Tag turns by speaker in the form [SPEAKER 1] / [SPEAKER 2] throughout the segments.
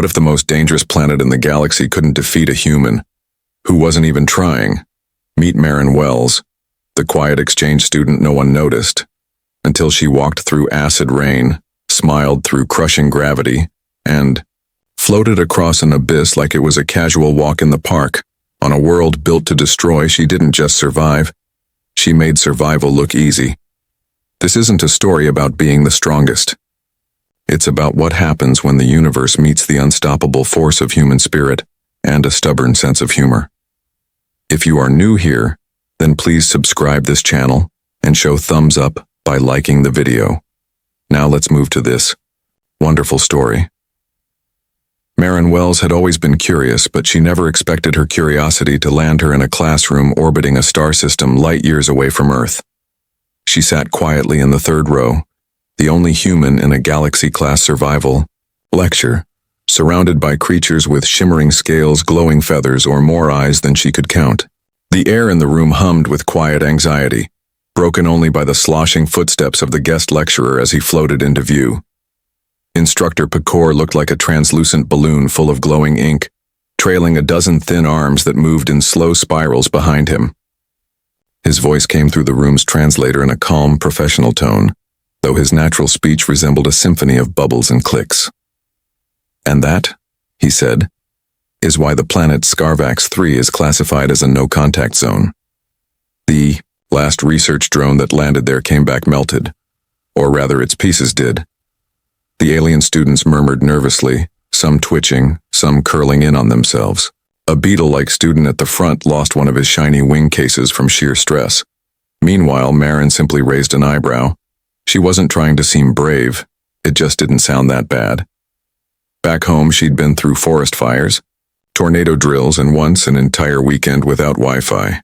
[SPEAKER 1] What if the most dangerous planet in the galaxy couldn't defeat a human, who wasn't even trying? Meet Marin Wells, the quiet exchange student no one noticed, until she walked through acid rain, smiled through crushing gravity, and floated across an abyss like it was a casual walk in the park. On a world built to destroy, she didn't just survive, she made survival look easy. This isn't a story about being the strongest. It's about what happens when the universe meets the unstoppable force of human spirit and a stubborn sense of humor. If you are new here, then please subscribe this channel and show thumbs up by liking the video. Now let's move to this wonderful story. Marin Wells had always been curious, but she never expected her curiosity to land her in a classroom orbiting a star system light years away from Earth. She sat quietly in the third row, the only human in a galaxy-class survival lecture, surrounded by creatures with shimmering scales, glowing feathers, or more eyes than she could count. The air in the room hummed with quiet anxiety, broken only by the sloshing footsteps of the guest lecturer as he floated into view. Instructor Pecor looked like a translucent balloon full of glowing ink, trailing a dozen thin arms that moved in slow spirals behind him. His voice came through the room's translator in a calm, professional tone, though his natural speech resembled a symphony of bubbles and clicks. "And that," he said, "is why the planet Scarvax 3 is classified as a no-contact zone. The last research drone that landed there came back melted, or rather its pieces did." The alien students murmured nervously, some twitching, some curling in on themselves. A beetle-like student at the front lost one of his shiny wing cases from sheer stress. Meanwhile, Marin simply raised an eyebrow. She wasn't trying to seem brave, it just didn't sound that bad. Back home, she'd been through forest fires, tornado drills, and once an entire weekend without Wi-Fi.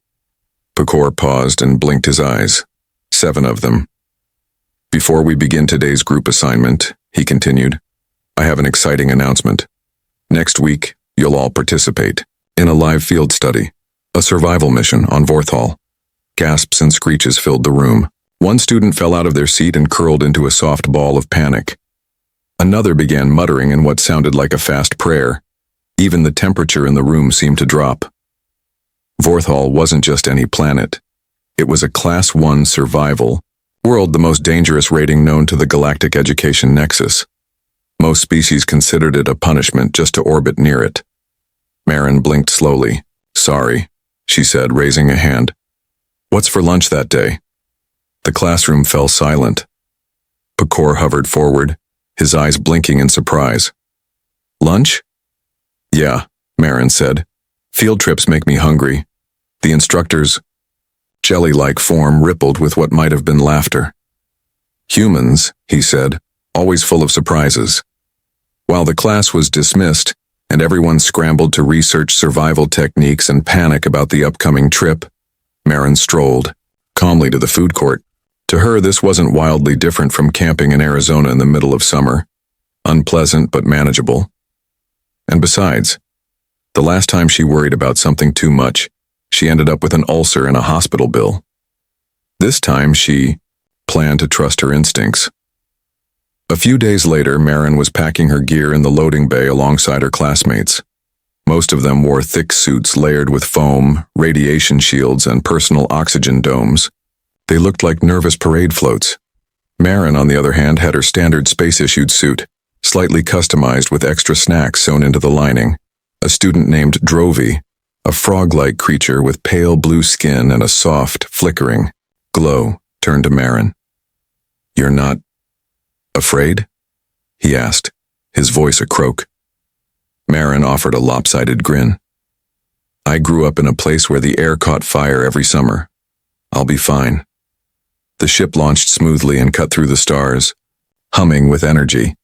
[SPEAKER 1] Pecor paused and blinked his eyes. 7 of them. "Before we begin today's group assignment," he continued, "I have an exciting announcement. Next week, you'll all participate in a live field study, a survival mission on Vorthal." Gasps and screeches filled the room. One student fell out of their seat and curled into a soft ball of panic. Another began muttering in what sounded like a fast prayer. Even the temperature in the room seemed to drop. Vorthal wasn't just any planet. It was a Class 1 survival world, the most dangerous rating known to the galactic education nexus. Most species considered it a punishment just to orbit near it. Marin blinked slowly. "Sorry," she said, raising a hand. "What's for lunch that day?" The classroom fell silent. Pecor hovered forward, his eyes blinking in surprise. "Lunch?" "Yeah," Marin said. "Field trips make me hungry." The instructor's jelly-like form rippled with what might have been laughter. "Humans," he said, "always full of surprises." While the class was dismissed, and everyone scrambled to research survival techniques and panic about the upcoming trip, Marin strolled calmly to the food court. To her, this wasn't wildly different from camping in Arizona in the middle of summer. Unpleasant but manageable. And besides, the last time she worried about something too much, she ended up with an ulcer and a hospital bill. This time she planned to trust her instincts. A few days later, Marin was packing her gear in the loading bay alongside her classmates. Most of them wore thick suits layered with foam, radiation shields, and personal oxygen domes. They looked like nervous parade floats. Marin, on the other hand, had her standard space-issued suit, slightly customized with extra snacks sewn into the lining. A student named Drovey, a frog-like creature with pale blue skin and a soft, flickering glow, turned to Marin. "You're not afraid?" he asked, his voice a croak. Marin offered a lopsided grin. "I grew up in a place where the air caught fire every summer. I'll be fine." The ship launched smoothly and cut through the stars, humming with energy.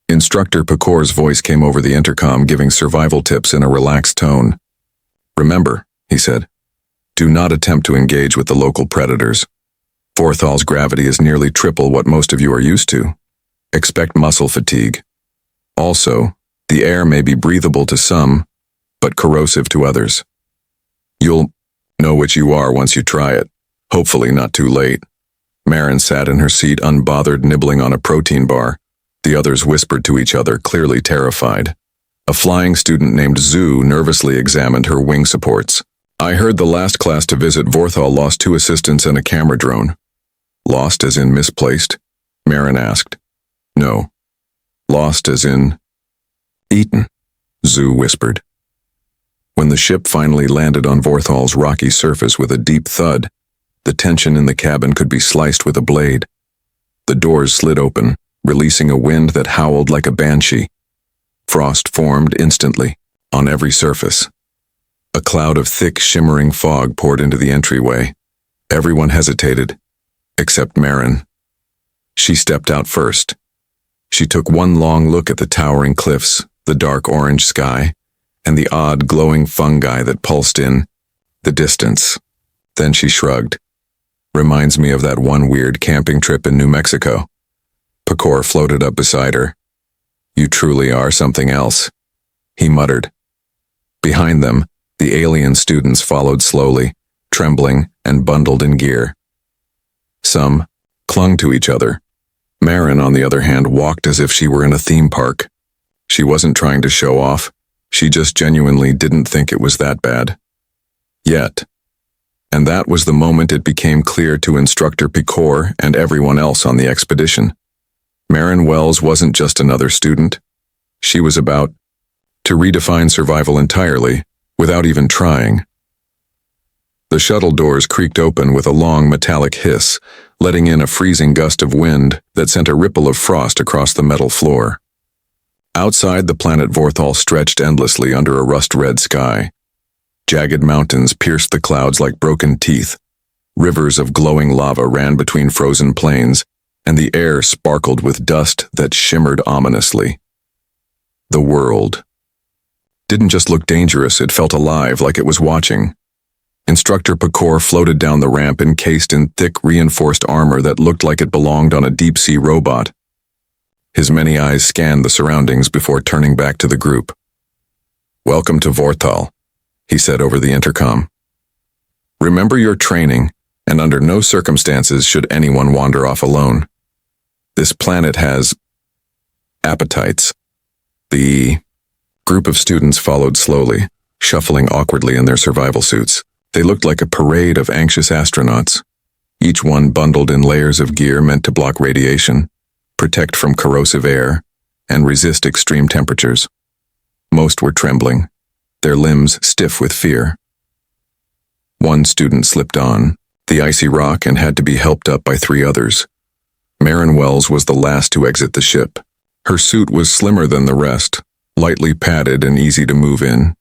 [SPEAKER 1] Instructor Pecor's voice came over the intercom, giving survival tips in a relaxed tone. "Remember," he said, "do not attempt to engage with the local predators. Vorthal's gravity is nearly triple what most of you are used to. Expect muscle fatigue. Also, the air may be breathable to some, but corrosive to others. You'll know which you are once you try it, hopefully not too late." Marin sat in her seat, unbothered, nibbling on a protein bar. The others whispered to each other, clearly terrified. A flying student named Zhu nervously examined her wing supports. I heard the last class to visit Vorthal lost 2 assistants and a camera drone. Lost as in misplaced? Marin asked. No. Lost as in eaten, Zhu whispered. When the ship finally landed on Vorthal's rocky surface with a deep thud, the tension in the cabin could be sliced with a blade. The doors slid open, releasing a wind that howled like a banshee. Frost formed instantly, on every surface. A cloud of thick, shimmering fog poured into the entryway. Everyone hesitated, except Marin. She stepped out first. She took one long look at the towering cliffs, the dark orange sky, and the odd glowing fungi that pulsed in the distance. Then she shrugged. Reminds me of that one weird camping trip in New Mexico. Pecor floated up beside her. You truly are something else, he muttered. Behind them, the alien students followed slowly, trembling and bundled in gear. Some clung to each other. Marin, on the other hand, walked as if she were in a theme park. She wasn't trying to show off. She just genuinely didn't think it was that bad. Yet. And that was the moment it became clear to Instructor Pecor and everyone else on the expedition. Marin Wells wasn't just another student. She was about to redefine survival entirely, without even trying. The shuttle doors creaked open with a long metallic hiss, letting in a freezing gust of wind that sent a ripple of frost across the metal floor. Outside, the planet Vorthal stretched endlessly under a rust-red sky. Jagged mountains pierced the clouds like broken teeth. Rivers of glowing lava ran between frozen plains, and the air sparkled with dust that shimmered ominously. The world didn't just look dangerous, it felt alive, like it was watching. Instructor Pecor floated down the ramp encased in thick, reinforced armor that looked like it belonged on a deep-sea robot. His many eyes scanned the surroundings before turning back to the group. Welcome to Vorthal, he said over the intercom. Remember your training, and under no circumstances should anyone wander off alone. This planet has appetites. The group of students followed slowly, shuffling awkwardly in their survival suits. They looked like a parade of anxious astronauts, each one bundled in layers of gear meant to block radiation, protect from corrosive air, and resist extreme temperatures. Most were trembling, their limbs stiff with fear. One student slipped on the icy rock and had to be helped up by 3 others. Marin Wells was the last to exit the ship. Her suit was slimmer than the rest, lightly padded and easy to move in.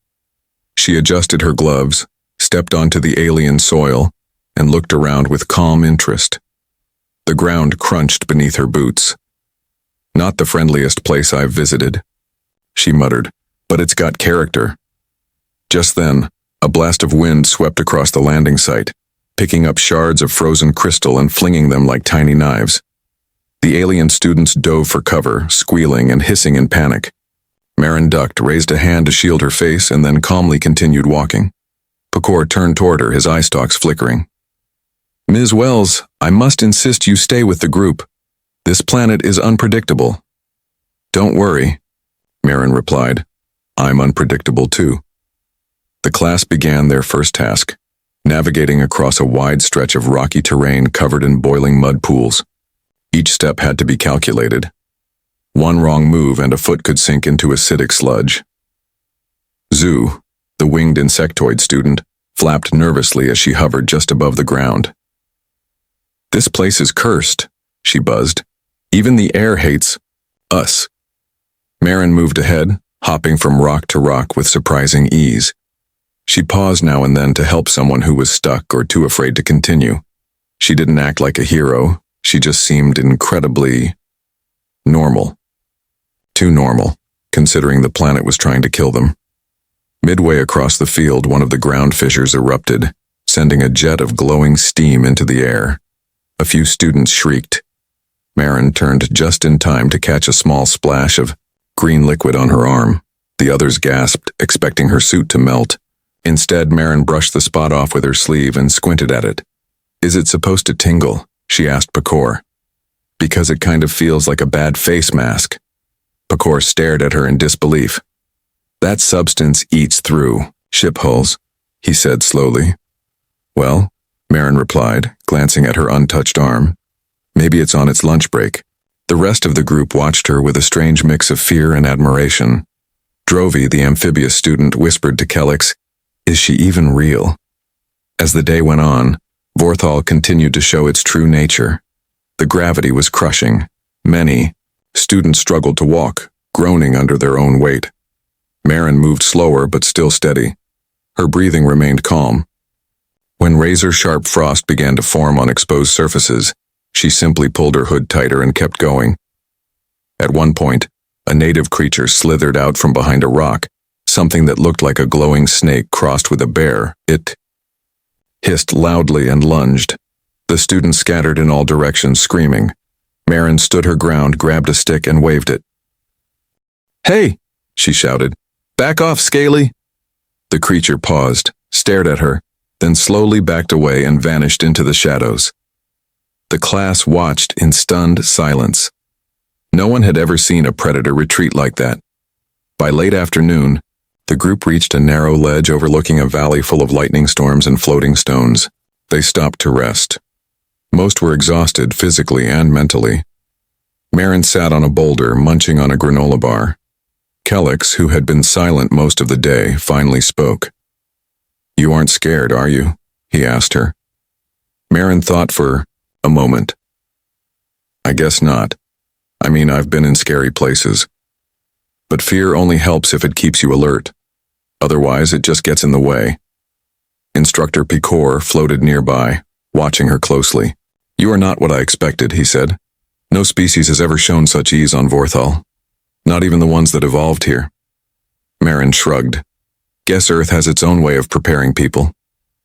[SPEAKER 1] She adjusted her gloves, stepped onto the alien soil, and looked around with calm interest. The ground crunched beneath her boots. Not the friendliest place I've visited, she muttered, but it's got character. Just then, a blast of wind swept across the landing site, picking up shards of frozen crystal and flinging them like tiny knives. The alien students dove for cover, squealing and hissing in panic. Marin ducked, raised a hand to shield her face, and then calmly continued walking. Pecor turned toward her, his eye stalks flickering. Ms. Wells, I must insist you stay with the group. This planet is unpredictable. Don't worry, Marin replied. I'm unpredictable too. The class began their first task, navigating across a wide stretch of rocky terrain covered in boiling mud pools. Each step had to be calculated. One wrong move and a foot could sink into acidic sludge. Zhu, the winged insectoid student, flapped nervously as she hovered just above the ground. This place is cursed, she buzzed. Even the air hates us. Marin moved ahead, hopping from rock to rock with surprising ease. She paused now and then to help someone who was stuck or too afraid to continue. She didn't act like a hero, she just seemed incredibly normal. Too normal, considering the planet was trying to kill them. Midway across the field, one of the ground fissures erupted, sending a jet of glowing steam into the air. A few students shrieked. Marin turned just in time to catch a small splash of green liquid on her arm. The others gasped, expecting her suit to melt. Instead, Marin brushed the spot off with her sleeve and squinted at it. Is it supposed to tingle? She asked Pecor. Because it kind of feels like a bad face mask. Pecor stared at her in disbelief. That substance eats through ship hulls, he said slowly. Well, Marin replied, glancing at her untouched arm. Maybe it's on its lunch break. The rest of the group watched her with a strange mix of fear and admiration. Drovey, the amphibious student, whispered to Kellix, "Is she even real?" As the day went on, Vorthal continued to show its true nature. The gravity was crushing. Many students struggled to walk, groaning under their own weight. Marin moved slower but still steady. Her breathing remained calm. When razor-sharp frost began to form on exposed surfaces, she simply pulled her hood tighter and kept going. At one point, a native creature slithered out from behind a rock, something that looked like a glowing snake crossed with a bear. It hissed loudly and lunged. The students scattered in all directions, screaming. Marin stood her ground, grabbed a stick, and waved it. "Hey!" she shouted. "Back off, Scaly!" The creature paused, stared at her, then slowly backed away and vanished into the shadows. The class watched in stunned silence. No one had ever seen a predator retreat like that. By late afternoon, the group reached a narrow ledge overlooking a valley full of lightning storms and floating stones. They stopped to rest. Most were exhausted physically and mentally. Marin sat on a boulder, munching on a granola bar. Kellix, who had been silent most of the day, finally spoke. "You aren't scared, are you?" he asked her. Marin thought for a moment. "I guess not. I mean, I've been in scary places. But fear only helps if it keeps you alert. Otherwise, it just gets in the way." Instructor Picor floated nearby, watching her closely. "You are not what I expected," he said. "No species has ever shown such ease on Vorthal. Not even the ones that evolved here." Marin shrugged. "Guess Earth has its own way of preparing people.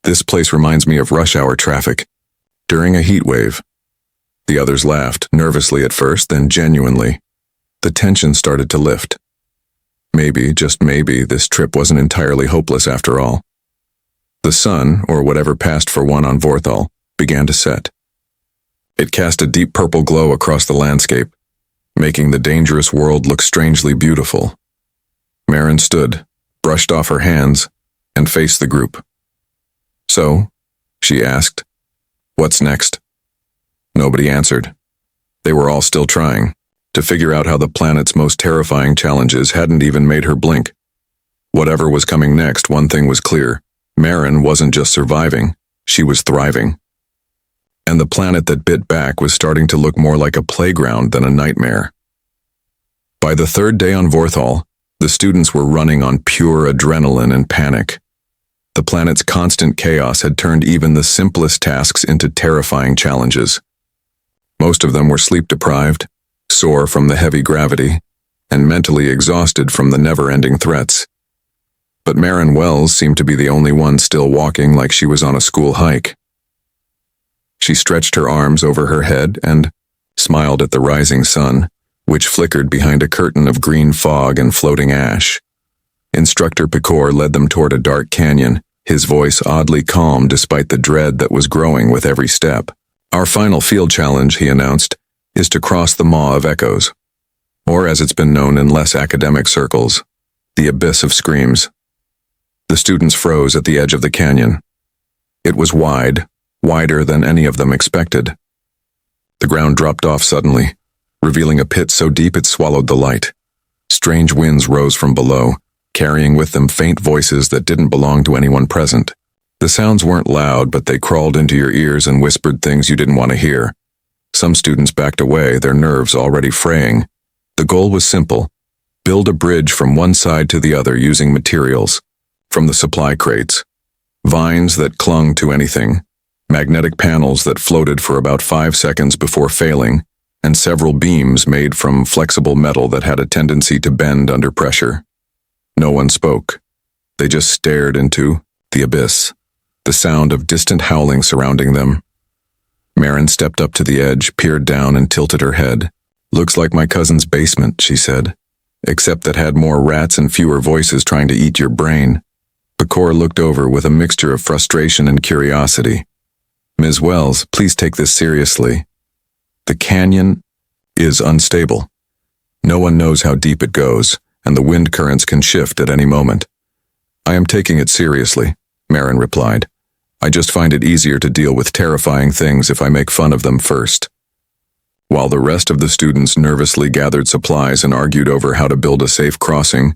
[SPEAKER 1] This place reminds me of rush hour traffic during a heat wave." The others laughed, nervously at first, then genuinely. The tension started to lift. Maybe, just maybe, this trip wasn't entirely hopeless after all. The sun, or whatever passed for one on Vorthal, began to set. It cast a deep purple glow across the landscape, making the dangerous world look strangely beautiful. Marin stood, brushed off her hands, and faced the group. "So?" she asked. "What's next?" Nobody answered. They were all still trying to figure out how the planet's most terrifying challenges hadn't even made her blink. Whatever was coming next, one thing was clear. Marin wasn't just surviving, she was thriving. And the planet that bit back was starting to look more like a playground than a nightmare. By the third day on Vorthal, the students were running on pure adrenaline and panic. The planet's constant chaos had turned even the simplest tasks into terrifying challenges. Most of them were sleep-deprived, sore from the heavy gravity, and mentally exhausted from the never-ending threats. But Marin Wells seemed to be the only one still walking like she was on a school hike. She stretched her arms over her head and smiled at the rising sun, which flickered behind a curtain of green fog and floating ash. Instructor Picor led them toward a dark canyon, his voice oddly calm despite the dread that was growing with every step. "Our final field challenge," he announced, "is to cross the Maw of Echoes, or as it's been known in less academic circles, the Abyss of Screams." The students froze at the edge of the canyon. It was wide, wider than any of them expected. The ground dropped off suddenly, revealing a pit so deep it swallowed the light. Strange winds rose from below, carrying with them faint voices that didn't belong to anyone present. The sounds weren't loud, but they crawled into your ears and whispered things you didn't want to hear. Some students backed away, their nerves already fraying. The goal was simple: build a bridge from one side to the other using materials from the supply crates. Vines that clung to anything, magnetic panels that floated for about 5 seconds before failing, and several beams made from flexible metal that had a tendency to bend under pressure. No one spoke. They just stared into the abyss, the sound of distant howling surrounding them. Marin stepped up to the edge, peered down, and tilted her head. "Looks like my cousin's basement," she said, "except that had more rats and fewer voices trying to eat your brain." Picor looked over with a mixture of frustration and curiosity. "Ms. Wells, please take this seriously. The canyon is unstable. No one knows how deep it goes, and the wind currents can shift at any moment. I am taking it seriously, Marin replied. I just find it easier to deal with terrifying things if I make fun of them first. While the rest of the students nervously gathered supplies and argued over how to build a safe crossing,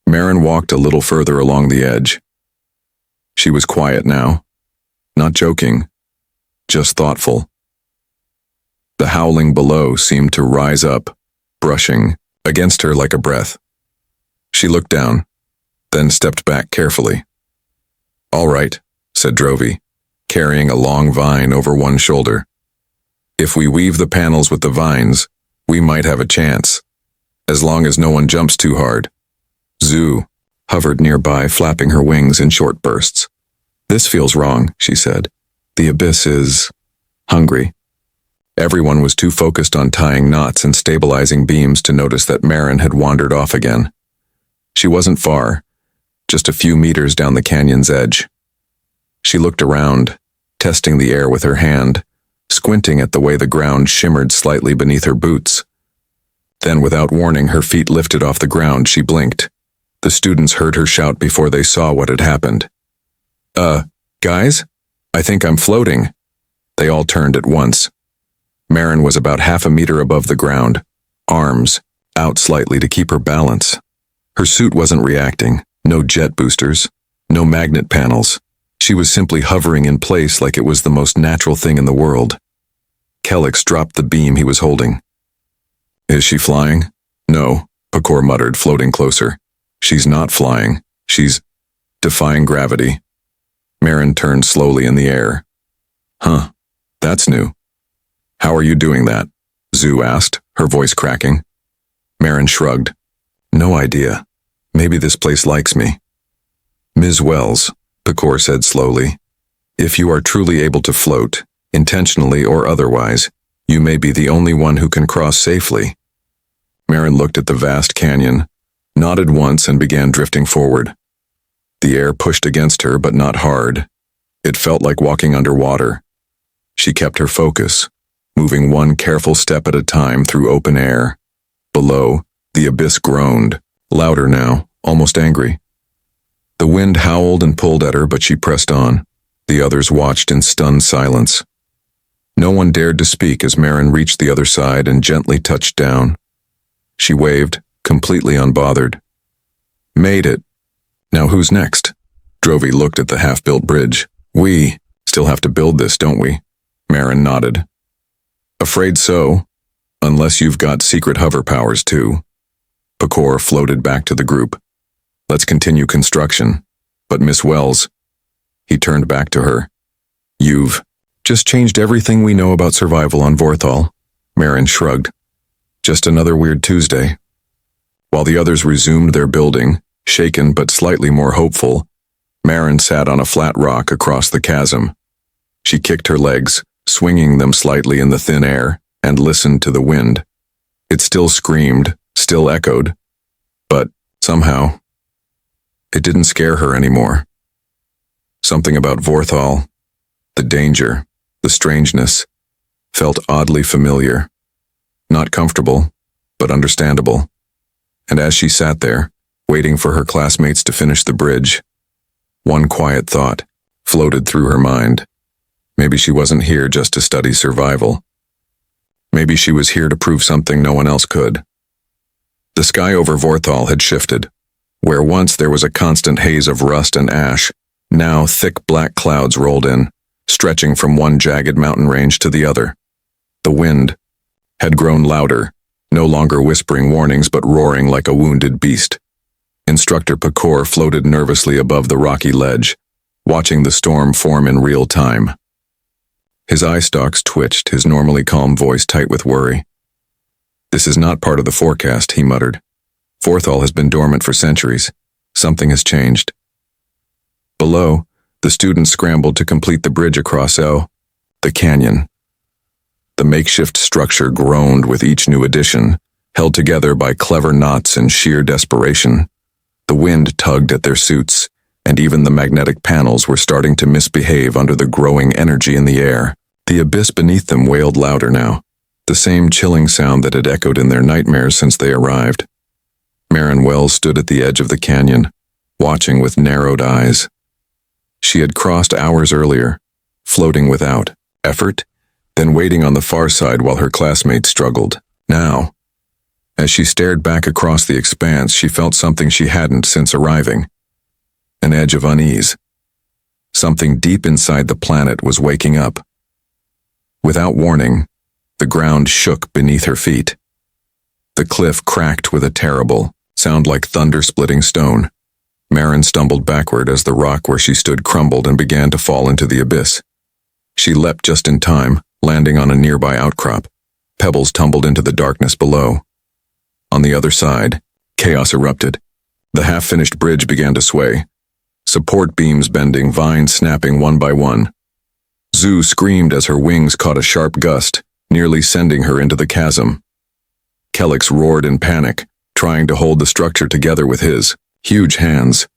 [SPEAKER 1] Marin walked a little further along the edge. She was quiet now, not joking, just thoughtful. The howling below seemed to rise up, brushing against her like a breath. She looked down, then stepped back carefully. All right, said Drovey, carrying a long vine over one shoulder. If we weave the panels with the vines, we might have a chance, as long as no one jumps too hard. Zoo hovered nearby, flapping her wings in short bursts. This feels wrong, she said. The abyss is hungry. Everyone was too focused on tying knots and stabilizing beams to notice that Marin had wandered off again. She wasn't far, just a few meters down the canyon's edge. She looked around, testing the air with her hand, squinting at the way the ground shimmered slightly beneath her boots. Then, without warning, her feet lifted off the ground. She blinked. The students heard her shout before they saw what had happened. Guys? I think I'm floating." They all turned at once. Marin was about half a meter above the ground, arms out slightly to keep her balance. Her suit wasn't reacting, no jet boosters, no magnet panels. She was simply hovering in place like it was the most natural thing in the world. Kellix dropped the beam he was holding. "Is she flying?" "No," Pecor muttered, floating closer. "She's not flying. She's defying gravity." Marin turned slowly in the air. "Huh, that's new." "How are you doing that?" Zoo asked, her voice cracking. Marin shrugged. "No idea. Maybe this place likes me." "Ms. Wells," Pecor said slowly, "if you are truly able to float, intentionally or otherwise, you may be the only one who can cross safely." Marin looked at the vast canyon, nodded once and began drifting forward. The air pushed against her, but not hard. It felt like walking underwater. She kept her focus, moving one careful step at a time through open air. Below, the abyss groaned, louder now, almost angry. The wind howled and pulled at her, but she pressed on. The others watched in stunned silence. No one dared to speak as Marin reached the other side and gently touched down. She waved, completely unbothered. "Made it. Now who's next?" Drovey looked at the half-built bridge. "We still have to build this, don't we?" Marin nodded. "Afraid so, unless you've got secret hover powers too." Pecor floated back to the group. "Let's continue construction. But Miss Wells," he turned back to her, "you've just changed everything we know about survival on Vorthal." Marin shrugged. "Just another weird Tuesday." While the others resumed their building, shaken but slightly more hopeful, Marin sat on a flat rock across the chasm. She kicked her legs, swinging them slightly in the thin air, and listened to the wind. It still screamed, still echoed, but somehow, it didn't scare her anymore. Something about Vorthal, the danger, the strangeness, felt oddly familiar. Not comfortable, but understandable. And as she sat there, waiting for her classmates to finish the bridge, one quiet thought floated through her mind. Maybe she wasn't here just to study survival. Maybe she was here to prove something no one else could. The sky over Vorthal had shifted. Where once there was a constant haze of rust and ash, now thick black clouds rolled in, stretching from one jagged mountain range to the other. The wind had grown louder, no longer whispering warnings but roaring like a wounded beast. Instructor Pecor floated nervously above the rocky ledge, watching the storm form in real time. His eye stalks twitched, his normally calm voice tight with worry. "This is not part of the forecast," he muttered. "Vorthal has been dormant for centuries. Something has changed." Below, the students scrambled to complete the bridge across the canyon. The makeshift structure groaned with each new addition, held together by clever knots and sheer desperation. The wind tugged at their suits, and even the magnetic panels were starting to misbehave under the growing energy in the air. The abyss beneath them wailed louder now, the same chilling sound that had echoed in their nightmares since they arrived. Marin Wells stood at the edge of the canyon, watching with narrowed eyes. She had crossed hours earlier, floating without effort, then waiting on the far side while her classmates struggled. Now, as she stared back across the expanse, she felt something she hadn't since arriving. An edge of unease. Something deep inside the planet was waking up. Without warning, the ground shook beneath her feet. The cliff cracked with a terrible sound like thunder-splitting stone. Marin stumbled backward as the rock where she stood crumbled and began to fall into the abyss. She leapt just in time, landing on a nearby outcrop. Pebbles tumbled into the darkness below. On the other side, chaos erupted. The half-finished bridge began to sway. Support beams bending, vines snapping one by one. Zhu screamed as her wings caught a sharp gust, nearly sending her into the chasm. Kelix roared in panic, trying to hold the structure together with his huge hands.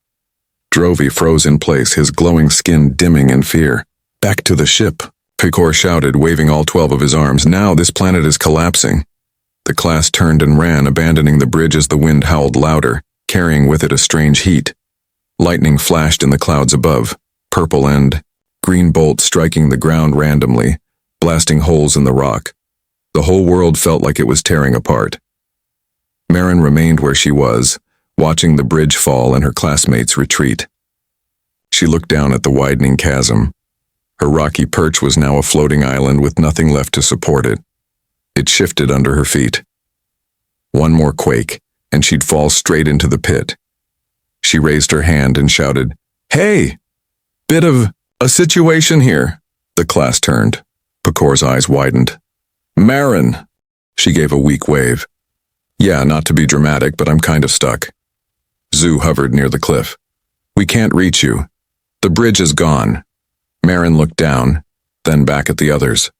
[SPEAKER 1] Drovey froze in place, his glowing skin dimming in fear. "Back to the ship," Picor shouted, waving all 12 of his arms. "Now this planet is collapsing." The class turned and ran, abandoning the bridge as the wind howled louder, carrying with it a strange heat. Lightning flashed in the clouds above, purple and green bolts striking the ground randomly, blasting holes in the rock. The whole world felt like it was tearing apart. Marin remained where she was, watching the bridge fall and her classmates retreat. She looked down at the widening chasm. Her rocky perch was now a floating island with nothing left to support it. It shifted under her feet. One more quake, and she'd fall straight into the pit. She raised her hand and shouted, "Hey! Bit of a situation here." The class turned. Picor's eyes widened. "Marin!" She gave a weak wave. "Yeah, not to be dramatic, but I'm kind of stuck." Zhu hovered near the cliff. "We can't reach you. The bridge is gone." Marin looked down, then back at the others.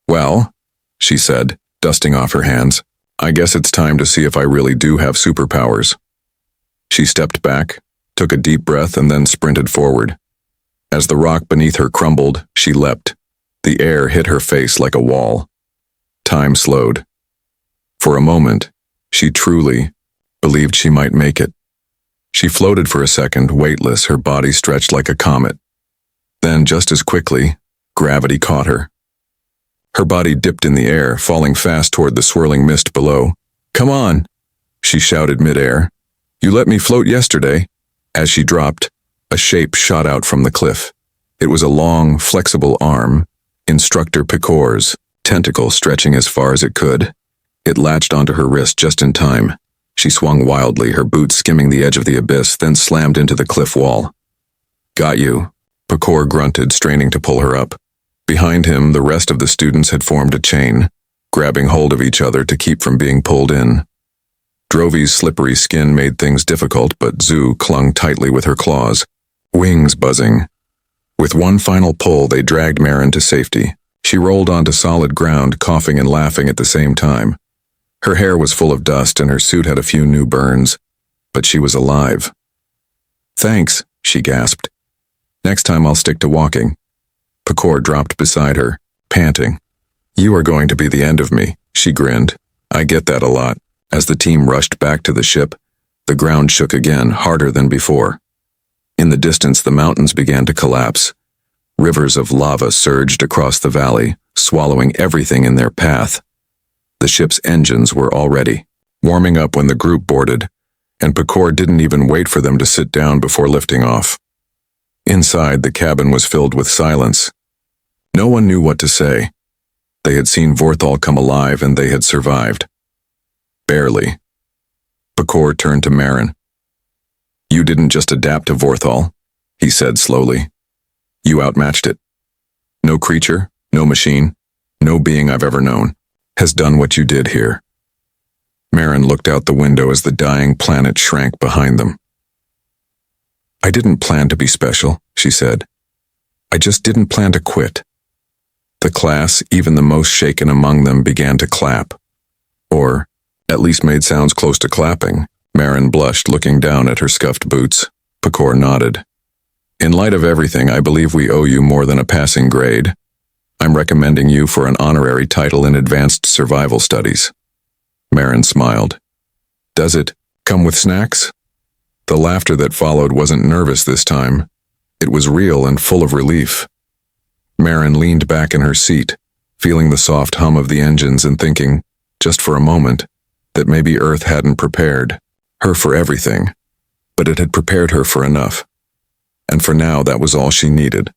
[SPEAKER 1] "Well," she said, dusting off her hands, "I guess it's time to see if I really do have superpowers." She stepped back, took a deep breath, and then sprinted forward. As the rock beneath her crumbled, she leapt. The air hit her face like a wall. Time slowed. For a moment, she truly believed she might make it. She floated for a second, weightless, her body stretched like a comet. Then, just as quickly, gravity caught her. Her body dipped in the air, falling fast toward the swirling mist below. "Come on," she shouted midair. "You let me float yesterday." As she dropped, a shape shot out from the cliff. It was a long, flexible arm, Instructor Picor's, tentacle stretching as far as it could. It latched onto her wrist just in time. She swung wildly, her boots skimming the edge of the abyss, then slammed into the cliff wall. "Got you," Picor grunted, straining to pull her up. Behind him, the rest of the students had formed a chain, grabbing hold of each other to keep from being pulled in. Drovey's slippery skin made things difficult, but Zhu clung tightly with her claws, wings buzzing. With one final pull, they dragged Marin to safety. She rolled onto solid ground, coughing and laughing at the same time. Her hair was full of dust and her suit had a few new burns, but she was alive. "Thanks," she gasped. "Next time I'll stick to walking." Picor dropped beside her, panting. "You are going to be the end of me," she grinned. "I get that a lot." As the team rushed back to the ship, the ground shook again, harder than before. In the distance, the mountains began to collapse. Rivers of lava surged across the valley, swallowing everything in their path. The ship's engines were already warming up when the group boarded, and Picor didn't even wait for them to sit down before lifting off. Inside, the cabin was filled with silence. No one knew what to say. They had seen Vorthal come alive and they had survived. Barely. Picor turned to Marin. "You didn't just adapt to Vorthal," he said slowly. "You outmatched it. No creature, no machine, no being I've ever known has done what you did here." Marin looked out the window as the dying planet shrank behind them. "I didn't plan to be special," she said. "I just didn't plan to quit." The class, even the most shaken among them, began to clap. Or, at least made sounds close to clapping. Marin blushed, looking down at her scuffed boots. Picor nodded. "In light of everything, I believe we owe you more than a passing grade. I'm recommending you for an honorary title in advanced survival studies." Marin smiled. "Does it Come with snacks? The laughter that followed wasn't nervous this time. It was real and full of relief. Marin leaned back in her seat, feeling the soft hum of the engines and thinking, just for a moment, that maybe Earth hadn't prepared her for everything, but it had prepared her for enough. And for now, that was all she needed.